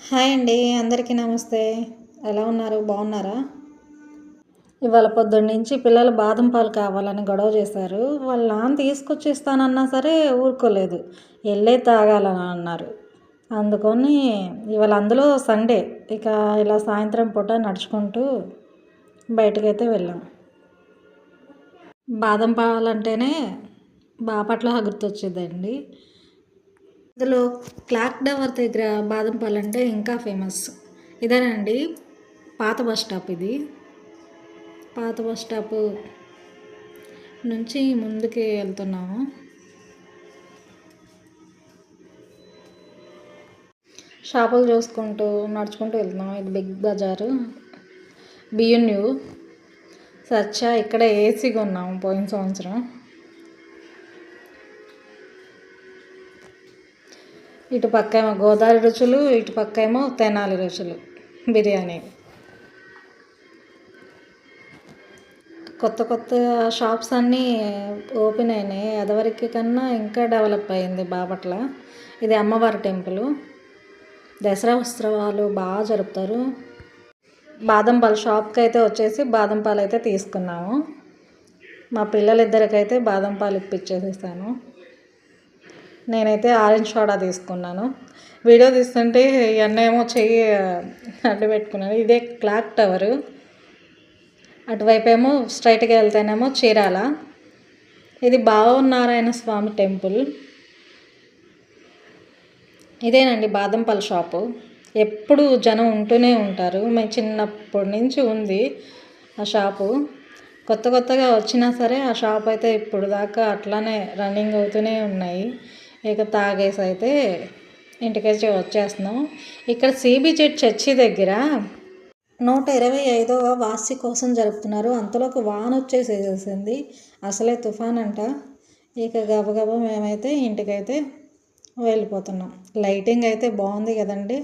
Hi అండి, అందరికీ నమస్తే. ఎలా ఉన్నారు? బాగున్నారా? ఇవాళ పొద్దున్నుంచి పిల్లలు బాదం పాలు కావాలని గొడవ చేశారు. వాళ్ళ నాన్న తీసుకొచ్చి సరే ఊరుకోలేదు. ఎళ్ళే తాగాలని అన్నారు. అందుకని ఇవాళ అందులో సండే ఇక ఇలా సాయంత్రం పూట నడుచుకుంటూ బయటకైతే వెళ్ళాం. బాదం పాలంటేనే బాపట్ల గుర్తొచ్చిందండి. ఇందులో క్లాక్ టవర్ దగ్గర బాదం పాలు అంటే ఇంకా ఫేమస్. ఇదేనండి పాత బస్ స్టాప్. ఇది పాత బస్ స్టాప్ నుంచి ముందుకి వెళ్తున్నాము. షాపులు చూసుకుంటూ నడుచుకుంటూ వెళ్తున్నాము. ఇది బిగ్ బజారు, బిఎన్యూ సచ్చా. ఇక్కడ ఏసీగా ఉన్నాము పోయిన సంవత్సరం. ఇటు పక్క ఏమో గోదావరి రుచులు, ఇటు పక్క ఏమో తెనాలి రుచులు బిర్యానీ. కొత్త కొత్త షాప్స్ అన్నీ ఓపెన్ అయినాయి. అదివరకు కన్నా ఇంకా డెవలప్ అయింది బాపట్ల. ఇది అమ్మవారి టెంపుల్. దసరా ఉత్సవాలు బాగా జరుపుతారు. బాదం పాలు షాప్కి అయితే వచ్చేసి బాదం పాలు అయితే తీసుకున్నాము. మా పిల్లలిద్దరికైతే బాదం పాలు ఇప్పించేసేసాను. నేనైతే ఆరెంజ్ సోడా తీసుకున్నాను. వీడియో తీస్తుంటే ఏమో చెయ్యి అడ్డు పెట్టుకున్నాను. ఇదే క్లాక్ టవరు. అటువైపు ఏమో స్ట్రైట్గా వెళ్తేనేమో చీరాల. ఇది భావనారాయణ స్వామి టెంపుల్. ఇదేనండి బాదం పాల షాపు. ఎప్పుడు జనం ఉంటూనే ఉంటారు. మేము చిన్నప్పటి నుంచి ఉంది ఆ షాపు. కొత్త కొత్తగా వచ్చినా సరే ఆ షాప్ అయితే ఇప్పుడు దాకా అట్లానే రన్నింగ్ అవుతూనే ఉన్నాయి. ఇక తాగేసి అయితే ఇంటికి వచ్చేస్తున్నాం. ఇక్కడ సిబిజెడ్ చర్చి దగ్గర 125వ వార్షిక కోసం జరుపుతున్నారు. అంతలోకి వాన వచ్చేసేసింది. అసలే తుఫాన్ అంట. ఇక గబగబా మేమైతే ఇంటికైతే వెళ్ళిపోతున్నాం. లైటింగ్ అయితే బాగుంది కదండి.